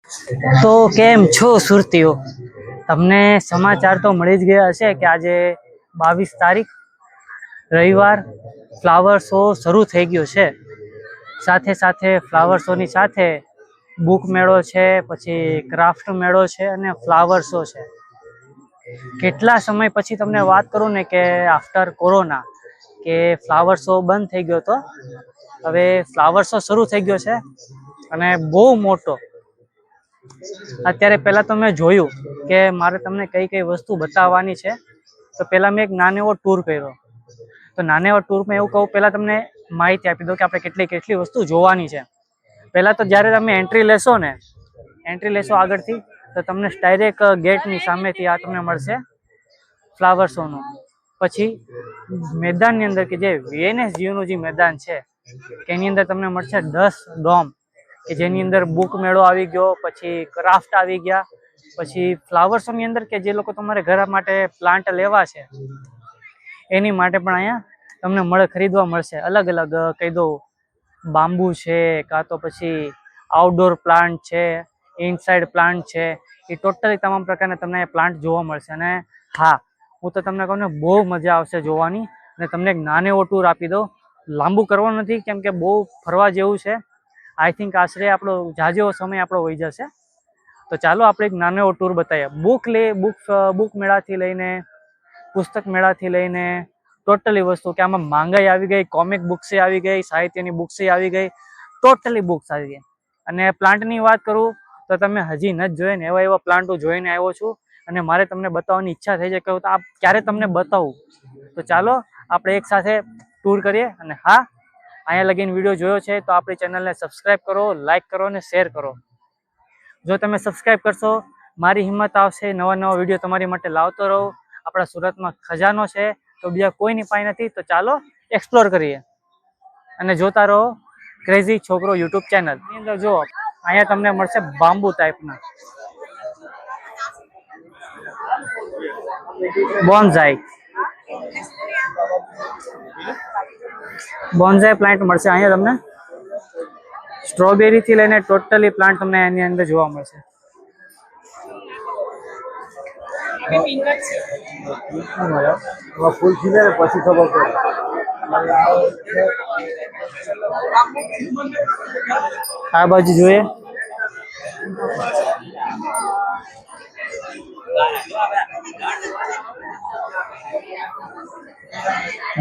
તો કેમ છો સુરતીઓ? તમને સમાચાર તો મળી જ ગયા હશે કે આજે 22 તારીખ રવિવાર ફ્લાવર શો શરૂ થઈ ગયો છે. સાથે સાથે ફ્લાવર શોની સાથે બુક મેળો છે, પછી ક્રાફ્ટ મેળો છે અને ફ્લાવર શો છે. કેટલા સમય પછી તમને વાત કરું ને કે આફ્ટર કોરોના કે ફ્લાવર શો બંધ થઈ ગયો હતો, હવે ફ્લાવર શો શરૂ થઈ ગયો છે અને બહુ મોટો. અત્યારે પહેલા તો મેં જોયું કે મારે તમને કઈ કઈ વસ્તુ બતાવવાની છે, તો પહેલા મેં એક નાનો એવો ટૂર કર્યો. તો નાના એવા ટૂરમાં એવું કહું, પહેલા તમને માહિતી આપી દઉં કે આપણે કેટલી કેટલી વસ્તુ જોવાની છે. પહેલા તો જ્યારે તમે એન્ટ્રી લેશો આગળથી, તો તમને ડાયરેક્ટ ગેટની સામેથી આ તમને મળશે ફ્લાવર શોનું. પછી મેદાનની અંદર કે જે VNSGUનું જે મેદાન છે કે એની અંદર તમને મળશે 10 ડોમ, કે જેની અંદર બુક મેળો આવી ગયો, પછી ક્રાફ્ટ આવી ગયા, પછી ફ્લાવર શોની અંદર કે જે લોકો તમારે ઘર માટે પ્લાન્ટ લેવા છે એની માટે પણ અહીંયા તમને ખરીદવા મળશે. અલગ અલગ કહી દઉં, બાંબુ છે, કાં તો પછી આઉટડોર પ્લાન્ટ છે, ઇનસાઇડ પ્લાન્ટ છે, એ ટોટલી તમામ પ્રકારના તમને પ્લાન્ટ જોવા મળશે. અને હા, હું તો તમને કહું ને, બહુ મજા આવશે જોવાની. અને તમને એક નાનો એવો ટૂર આપી દઉં, લાંબુ કરવાનો નથી કેમ કે બહુ ફરવા જેવું છે. આઈ થિંક આશરે આપણો જાજો સમય આપણો વહી જશે. તો ચાલો આપણે એક નાનો એવો ટૂર બતાવીએ. બુક મેળાથી લઈને, પુસ્તક મેળાથી લઈને ટોટલી વસ્તુ, કે આમાં માંગાઈ આવી ગઈ, કોમિક બુક્સ આવી ગઈ, સાહિત્યની બુક્સ આવી ગઈ, ટોટલી બુક્સ આવી ગઈ. અને પ્લાન્ટની વાત કરું તો તમે હજી ન જ જોઈએ ને એવા પ્લાન્ટ હું જોઈને આવ્યો છું, અને મારે તમને બતાવવાની ઈચ્છા થઈ છે કે આ ક્યારે તમને બતાવું. તો ચાલો આપણે એક સાથે ટૂર કરીએ. અને હા, અહીંયા લગીને વિડીયો જોયો છે તો આપણી ચેનલને સબસ્ક્રાઈબ કરો, લાઈક કરો અને શેર કરો. જો તમે સબસ્ક્રાઈબ કરશો, મારી હિંમત આવશે નવા નવા વિડીયો તમારી માટે લાવતો રહું. આપણા સુરતમાં ખજાનો છે તો બીજા કોઈની પાસે નથી. તો ચાલો એક્સપ્લોર કરીએ અને જોતા રહો ક્રેઝી છોકરો યુટ્યુબ ચેનલ. એની અંદર જો અહીંયા તમને મળશે બાંબુ ટાઈપના બોન્ઝાઈ પ્લાન્ટ મળશે અહીંયા તમને. સ્ટ્રોબેરી થી લઈને ટોટલી પ્લાન્ટ તમને એની અંદર જોવા મળશે. ફૂલ ખીલે પછી ખબર પડે. આ બાજુ જોઈએ,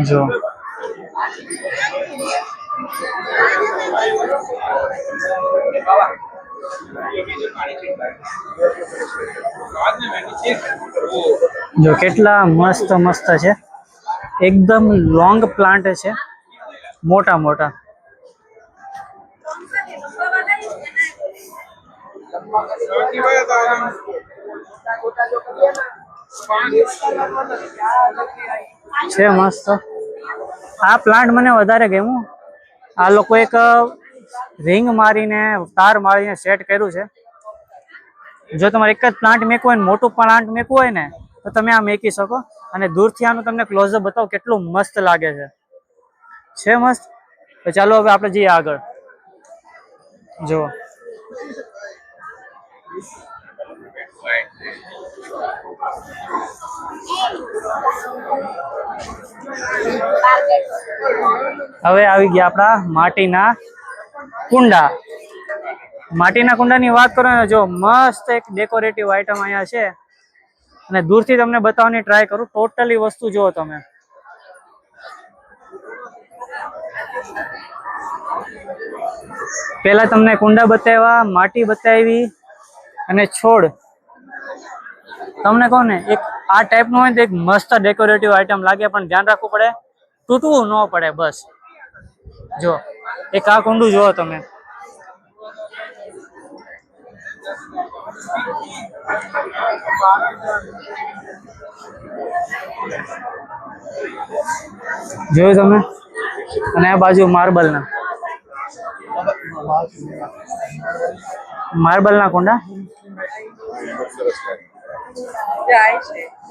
જો જો કેટલા મસ્ત મસ્ત છે. એકદમ લોંગ પ્લાન્ટ છે, મોટા મોટા. છે મસ્ત. આ પ્લાન્ટ મને વધારે ગમ્યું. આ લોકો એક રિંગ મારીને, તાર મારીને સેટ કર્યું છે. જો તમારે એક જ પ્લાન્ટ મેકવું હોય ને, મોટું પ્લાન્ટ મેકવું હોય ને, તો તમે આ મેકી શકો. અને દૂરથી આનું તમને ક્લોઝઅપ બતાવો કેટલું મસ્ત લાગે છે. મસ્ત. તો ચાલો હવે આપણે જઈએ આગળ. જો હવે આવી ગયા આપણા માટીના કુંડા. માટીના કુંડાની વાત કરો ને, જો મસ્ત એક ડેકોરેટિવ આઈટમ અહીંયા છે. અને દૂરથી તમને બતાવવાની ટ્રાય કરું. ટોટલી વસ્તુ જુઓ તમે. પેલા તમને કુંડા બતાવ્યા, માટી બતાવી અને છોડ. તમને કહું ને, એક આ ટાઈપનું હોય તો એક મસ્ત ડેકોરેટિવ આઈટમ લાગે, પણ ધ્યાન રાખવું પડે, તૂટવું ન પડે. બસ જો એક આ કુંડું જુઓ તમે. જોયું તમે? અને આ બાજુ માર્બલના કુંડા.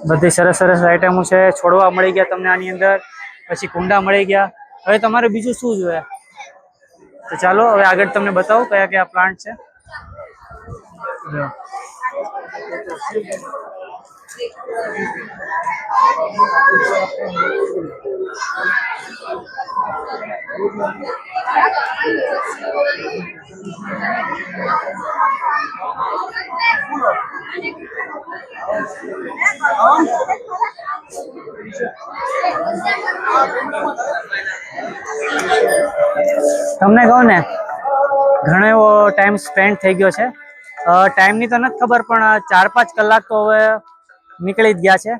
બધી સરસ સરસ આઈટમો છે. છોડવા મળી ગયા તમને આની અંદર, પછી કુંડા મળી ગયા. હવે તમારે બીજું શું જોઈએ? તો ચાલો હવે આગળ તમને બતાવું કયા કયા પ્લાન્ટ છે. જો તમને કહું ને ઘણો એવો ટાઈમ સ્પેન્ડ થઈ ગયો છે. ટાઈમની તો નથી ખબર, પણ 4-5 કલાક તો હવે નીકળી જ ગયા છે.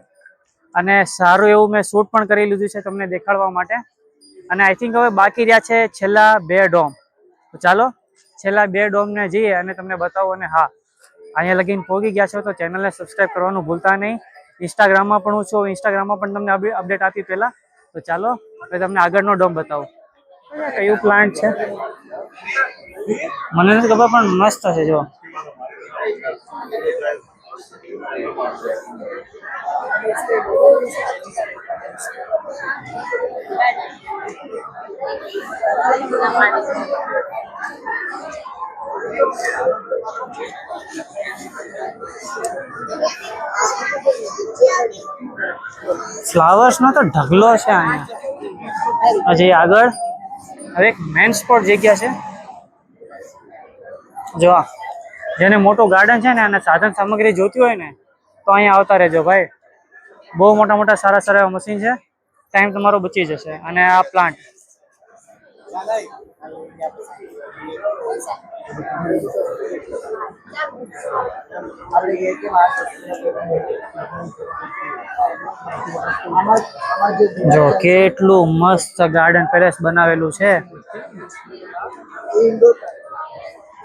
અને સારું એવું મેં શૂટ પણ કરી લીધું છે તમને દેખાડવા માટે. અને આઈ થિંક હવે બાકી રહ્યા છે છેલ્લા 2 ડોમ. તો ચાલો છેલ્લા 2 ડોમને જઈએ અને તમને બતાવો. અને હા, અહીંયા લગીને પહોંચી ગયા છો તો ચેનલને સબસ્ક્રાઈબ કરવાનું ભૂલતા નહીં. ઇન્સ્ટાગ્રામમાં પણ હું છું, ઇન્સ્ટાગ્રામમાં પણ તમને અપડેટ આપી પહેલા. તો ચાલો હવે તમને આગળનો ડોમ બતાવું. કયું પ્લાન્ટ છે મને નથી ખબર, પણ મસ્ત છે. જો ફ્લાવર્સ નો તો ઢગલો છે અહીંયા. હજી આગળ હવે એક મેન સ્પોટ જગ્યા છે. જો જેને મોટું ગાર્ડન છે ને અને સાધન સામગ્રી જોતી હોય ને તો અહીંયા આવતા રહેજો ભાઈ. બહુ મોટા મોટા સારા સારા મશીન છે. ટાઈમ તમારો બચી જશે. અને આ પ્લાન્ટ જો કેટલું મસ્ત ગાર્ડન પેલેસ બનાવેલું છે.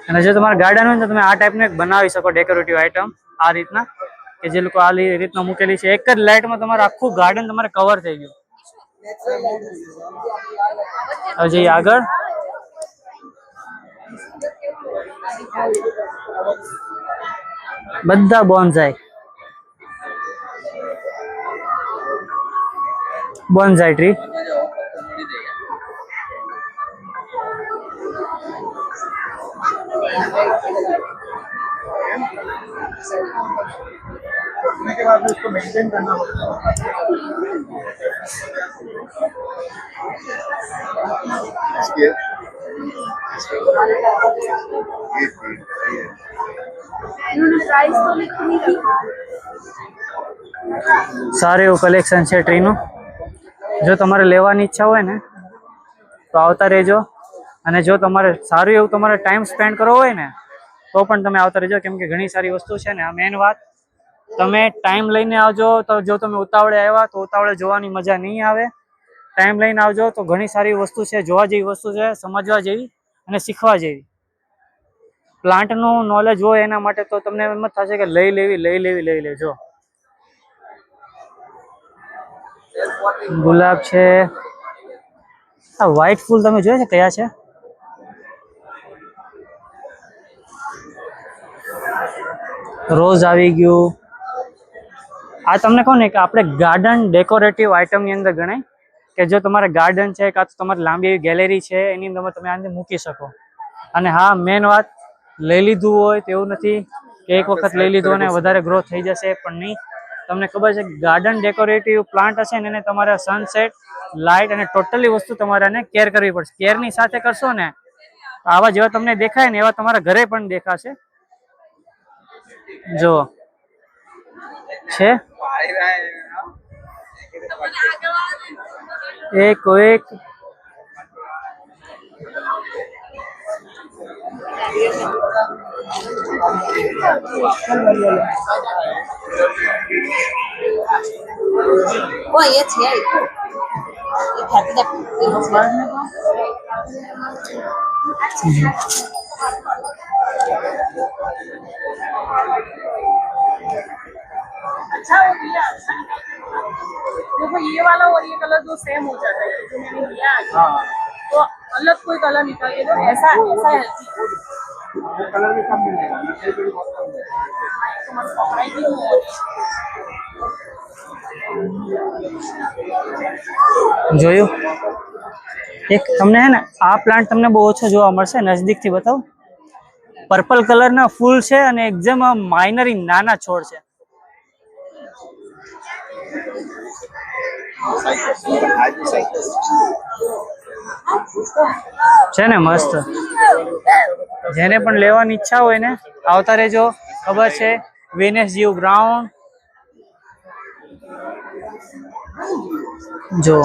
અને જો તમારે ગાર્ડન હોય ને તો તમે આ ટાઈપનું એક બનાવી શકો ડેકોરેટિવ આઇટમ આ રીતના, કે જે લોકો આ રીતના મૂકેલી છે. એક જ લાઇટમાં તમારે આખું ગાર્ડન તમારે કવર થઈ ગયું. હજી આગળ બધા બોન્સાઈ ટ્રી. के बाद उसको मेंटेन करना होता है. સારું એવું કલેક્શન છે ટ્રીનું. જો તમારે લેવાની ઈચ્છા હોય ને તો આવતા રહેજો. અને જો તમારે સારું એવું તમારે ટાઈમ સ્પેન્ડ કરવો હોય ને તો પણ તમે આવતા રહેજો, કેમ કે ઘણી સારી વસ્તુ છે ને. આ મેન વાત, તમે ટાઈમ લઈને આવજો. તો જો તમે ઉતાવળે આવ્યા તો ઉતાવળે જોવાની મજા નહીં આવે. ટાઈમ લઈને આવજો તો ઘણી સારી વસ્તુ છે, જોવા જેવી વસ્તુ છે, સમજવા જેવી અને શીખવા જેવી. પ્લાન્ટનું નોલેજ હોય એના માટે તો તમને એમ જ થશે કે લઈ લેજો. ગુલાબ છે. આ વ્હાઈટ ફૂલ તમે જોયા છે કયા છે? રોઝ આવી ગયું. આ તમને કહું ને કે આપણે ગાર્ડન ડેકોરેટિવ આઇટમની અંદર ગણાય, કે જો તમારે ગાર્ડન છે કાં તો તમારી લાંબી એવી ગેલેરી છે એની અંદર તમે આને મૂકી શકો. અને હા, મેન વાત, લઈ લીધું હોય તો એવું નથી કે એક વખત લઈ લીધું અને વધારે ગ્રોથ થઈ જશે, પણ નહીં. તમને ખબર છે ગાર્ડન ડેકોરેટિવ પ્લાન્ટ હશે ને એને તમારે સનસેટ, લાઇટ અને ટોટલી વસ્તુ તમારે એને કેર કરવી પડશે. કેરની સાથે કરશો ને આવા જેવા તમને દેખાય ને એવા તમારા ઘરે પણ દેખાશે. જો છે એક Wah, jetzt her. Ich hatte da. अच्छा हो गया. देखो ये वाला और ये कलर जो सेम हो जाता है, जो मैंने लिया है तो अलग कोई कलर निकाल के दो. ऐसा है वो कलर भी कम मिलेगा. જોયું? એક તમને હે ને આ પ્લાન્ટ તમને બહુ ઓછો જોવા મળશે. નજદીકથી બતાવું. પર્પલ કલરના ફૂલ છે અને એકદમ માઇનરી નાના છોડ છે ને મસ્ત. જેને પણ લેવાની ઈચ્છા હોય ને આવતા રહેજો. ખબર છે વેનેસ જીવ ગ્રાઉન્ડ જો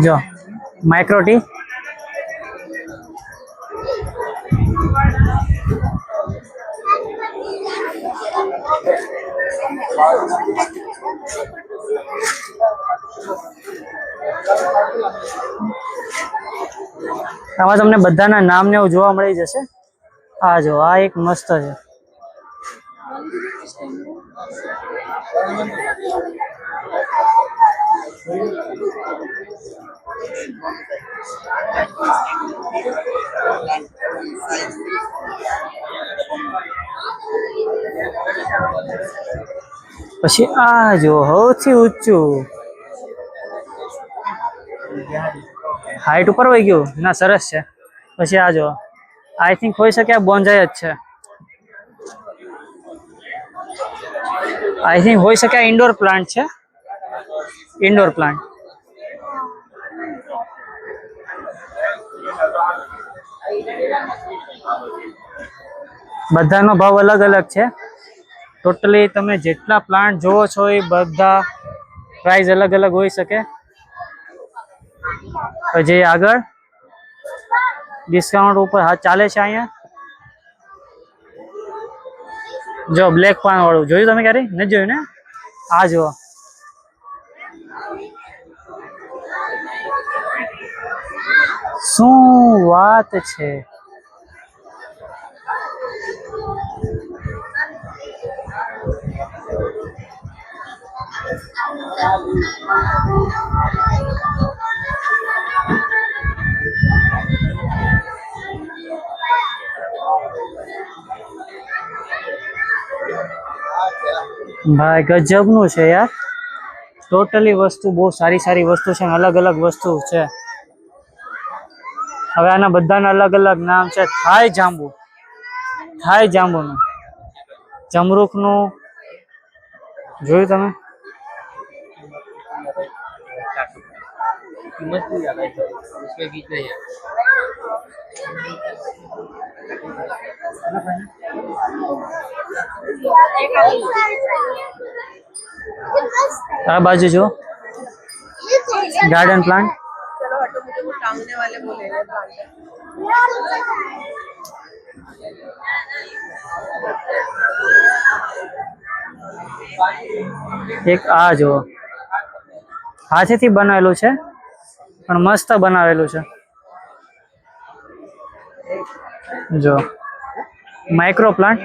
જો માઇક્રોટી આમાં તમને બધાના નામ ને એવું જોવા મળી જશે. આ જો આ એક મસ્ત છે. પછી આ જો સૌથી ઊંચું હાઈટ ઉપર વહી ગયું ના સરસ છે. પછી આ જો આઈ થિંક હોઈ શકે આ બોન્જાઈ જ છે. આઈ થિંક હોઈ શકે આ ઇન્ડોર પ્લાન્ટ છે. ઇન્ડોર પ્લાન્ટ બધાનો ભાવ અલગ અલગ છે. ટોટલી તમે જેટલા પ્લાન્ટ જોવો છો એ બધા પ્રાઇસ અલગ અલગ હોઈ શકે. પછી આગળ ડિસ્કાઉન્ટ ઉપર હા ચાલે છે અહીંયા. જો બ્લેક પાન વાળું જોયું તમે ક્યારે? નથી જોયું ને? આ જુઓ શું વાત છે. ભાઈ ગજબનું છે યાર. ટોટલી વસ્તુ બહુ સારી સારી વસ્તુ છે, અલગ અલગ વસ્તુ છે. હવે આના બધાના અલગ અલગ નામ છે. થાઈ જાંબુ, થાઈ જાંબુનું, જમરૂખનું જોયું તમે? આ બાજુ જો गार्डन प्लांट। चलो हटो, मुझे वो टांगने वाले वो ले ले प्लांट। एक आ जो हाथेथी बनावेलुं छे पण मस्त बनावेलुं छे। जो माइक्रो प्लांट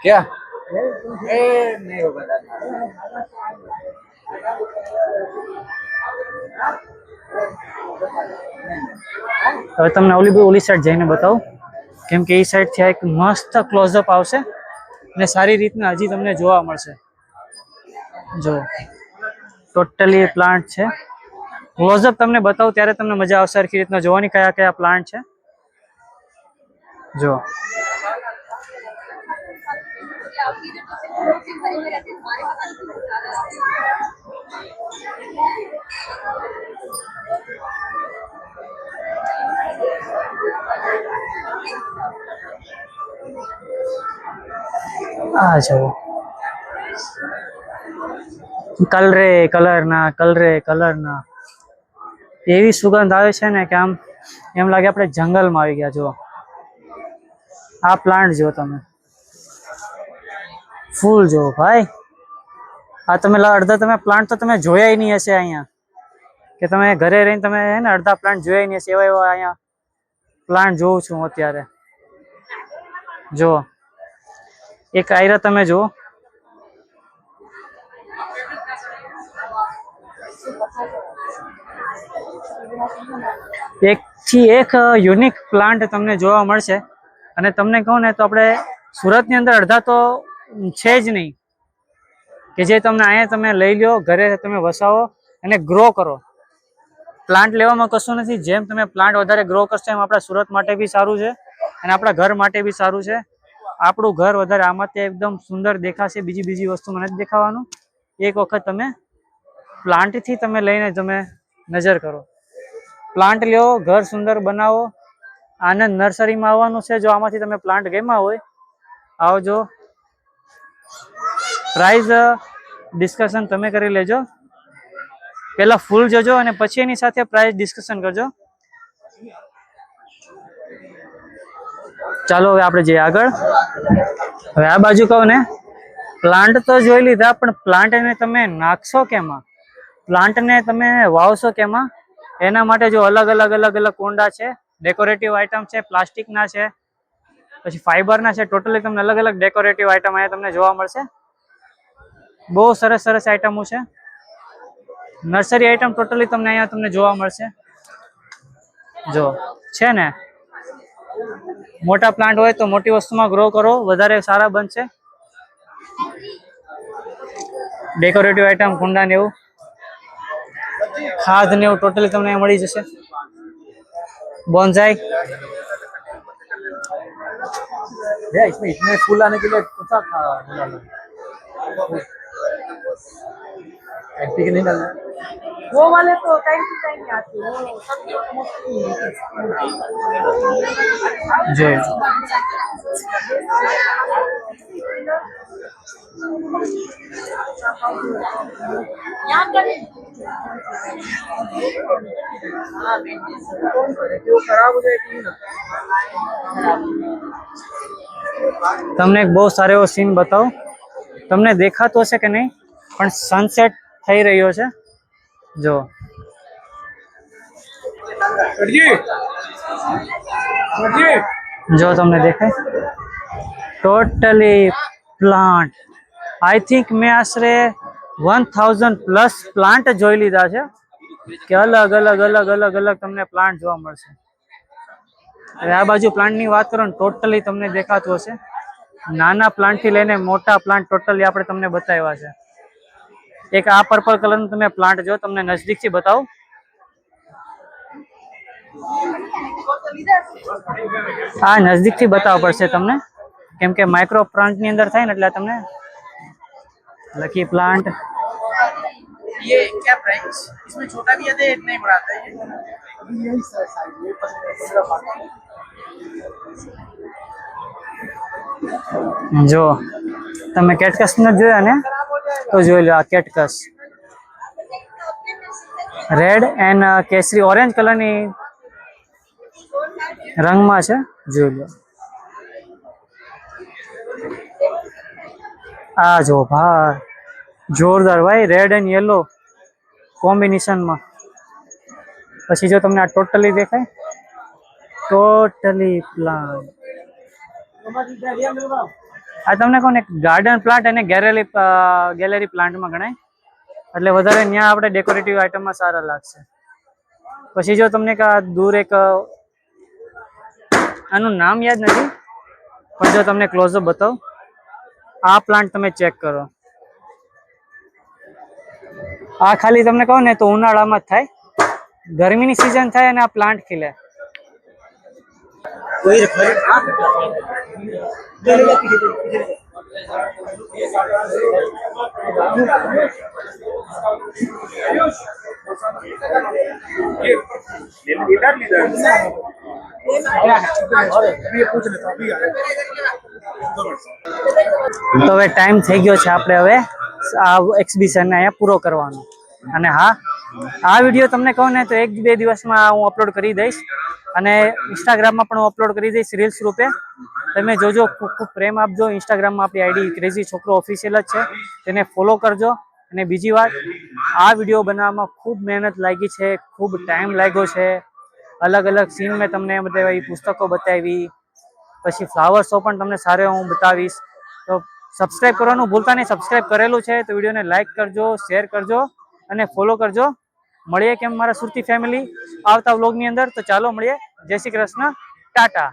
क्या नहीं हो बता। હવે તમને ઓલી સાઈડ જઈને બતાવું, કેમ કે એ સાઈડ થી એક મસ્ત ક્લોઝઅપ આવશે ને સારી રીતના હજી તમને જોવા મળશે। જો ટોટલી પ્લાન્ટ છે, ક્લોઝઅપ તમને બતાવું ત્યારે તમને મજા આવશે સરખી રીતના જોવાની કયા કયા પ્લાન્ટ છે। જો આ જો કલરના એવી સુગંધ આવે છે ને કે આમ એમ લાગે આપણે જંગલમાં આવી ગયા। જો આ પ્લાન્ટ જો તમે, ફૂલ જો ભાઈ, આ તમે અડધા તમે પ્લાન્ટ તો તમે જોયા નહીં હશે અહીંયા, કે તમે ઘરે રહીને તમે હે ને અડધા પ્લાન્ટ જોયા નહીં હશે, એવા અહીંયા પ્લાન્ટ જોઉં છું અત્યારે। જો એક આયરા તમે જુઓ, એક થી એક યુનિક પ્લાન્ટ તમને જોવા મળશે। અને તમને કહું ને તો આપણે સુરતની અંદર અડધા તો છે જ નહીં કે જે તમને અહીંયા તમે લઈ લો, ઘરે તમે વસાવો અને ગ્રો કરો. પ્લાન્ટ લેવામાં કશું નથી. જેમ તમે પ્લાન્ટ વધારે ગ્રો કરશો એમ આપણા સુરત માટે બી સારું છે અને આપણા ઘર માટે બી સારું છે. આપણું ઘર વધારે આમાંથી એકદમ સુંદર દેખાશે. બીજી વસ્તુમાં નથી દેખાવાનું. એક વખત તમે પ્લાન્ટથી તમે લઈને તમે નજર કરો. પ્લાન્ટ લ્યો, ઘર સુંદર બનાવો. આનંદ નર્સરીમાં આવવાનું છે. જો આમાંથી તમે પ્લાન્ટ ગમ્યા હોય આવજો. પ્રાઇઝ ડિસ્કશન તમે કરી લેજો. પહેલા ફૂલ જોજો અને પછી એની સાથે પ્રાઇસ ડિસ્કશન કરજો. ચાલો હવે આપણે જઈએ આગળ. હવે આ બાજુ કહું ને, પ્લાન્ટ તો જોઈ લીધા, પણ પ્લાન્ટને તમે નાખશો કેમાં, પ્લાન્ટને તમે વાવશો કેમાં, એના માટે જો અલગ અલગ કુંડા છે, ડેકોરેટિવ આઇટમ છે, પ્લાસ્ટિકના છે, પછી ફાઈબરના છે. ટોટલી તમને અલગ અલગ ડેકોરેટિવ આઇટમ અહીંયા તમને જોવા મળશે. બહુ સરસ આઇટમો છે. નર્સરી આઇટમ ટોટલી તમને અહીંયા તમને જોવા મળશે. જો છે ને, મોટા પ્લાન્ટ હોય તો મોટી વસ્તુમાં ગ્રો કરો, વધારે સારા બનશે. ડેકોરેટિવ આઇટમ, કુંડા ને એવું, ખાદ ને એવું ટોટલી તમને મળી જશે. બોન્સાઈ भैया इसमें इतने फूल आने के लिए कौन सा एंटी के नहीं डालना है? वो वाले तो टाइम टू टाइम आते हैं, वो सब जो यहाँ करें खराब हो जाएगी ना. તમને એક બહુ સારો એવો સીન બતાવું. તમને દેખાતો હશે કે નહીં, પણ સનસેટ થઈ રહ્યો છે. જો જો તમને દેખાય, ટોટલી પ્લાન્ટ. આઈ થિંક મેં આશરે 1000 પ્લસ પ્લાન્ટ જોઈ લીધા છે કે અલગ અલગ તમને પ્લાન્ટ જોવા મળશે. હવે આ બાજુ પ્લાન્ટની વાત કરો ને, ટોટલી તમને દેખાતું હશે. નાના પ્લાન્ટથી લઈને મોટા પ્લાન્ટ ટોટલી આપણે તમને બતાવ્યા છે. એક આ પર્પલ કલરનું તમે પ્લાન્ટ જો, તમને નજદીકથી બતાવું. આ નજદીકથી બતાવવા પડશે તમને, કેમ કે માઇક્રો પ્લાન્ટની અંદર થાય ને એટલે તમને લકી પ્લાન્ટ. ये क्या प्राइस? इसमें छोटा भी आता है, इतना ही बड़ा आता है। यही साइज ये 15 જો તમે કેટકસ ન જોયા ને તો જોઈ લો. આ કેટકસ રેડ એન્ડ કેસરી ઓરેન્જ કલરની રંગમાં છે. જોઈ લો. આ જો ભાઈ, જોરદાર ભાઈ, રેડ એન્ડ યલો કોમ્બિનેશનમાં. પછી જો તમને આ ટોટલી દેખાય, ટોટલી પ્લાન્ટ. આ તમને કોને ગાર્ડન પ્લાન્ટ અને ગેલેરી પ્લાન્ટમાં ગણાય, એટલે વધારે ત્યાં આપણે ડેકોરેટિવ આઇટમમાં સારા લાગશે. પછી જો તમને દૂર એક, આનું નામ યાદ નથી, પણ જો તમને ક્લોઝઅપ બતાવો, આ પ્લાન્ટ તમે ચેક કરો. આ ખાલી તમને કહો ને તો ઉનાળામાં જ થાય, ગરમીની સિઝન થાય અને આ પ્લાન્ટ ખીલે. તો હવે ટાઈમ થઈ ગયો છે આપણે હવે આ એક્ઝિબિશનને અહીંયા પૂરો કરવાનો. અને હા, આ વિડીયો તમને કહું ને તો 1-2 દિવસમાં હું અપલોડ કરી દઈશ, અને ઇન્સ્ટાગ્રામમાં પણ હું અપલોડ કરી દઈશ રીલ્સ રૂપે. તમે જોજો, ખૂબ પ્રેમ આપજો. ઇન્સ્ટાગ્રામમાં આપણી આઈડી ક્રેઝી છોકરો ઓફિશિયલ જ છે, તેને ફોલો કરજો. અને બીજી વાત, આ વિડીયો બનાવવામાં ખૂબ મહેનત લાગી છે, ખૂબ ટાઈમ લાગ્યો છે. અલગ અલગ સીન મેં તમને બતાવી, પુસ્તકો બતાવી, પછી ફ્લાવર શો પણ તમને સારો હું બતાવીશ. તો સબસ્ક્રાઈબ કરવાનું ભૂલતા નહીં. સબસ્ક્રાઈબ કરેલું છે તો વિડીયોને લાઈક કરજો, શેર કરજો અને ફોલો કરજો. મળીએ કેમ મારા સુરતી ફેમિલી આવતા વ્લોગની અંદર. તો ચાલો મળીએ. જય શ્રી કૃષ્ણ, ટાટા.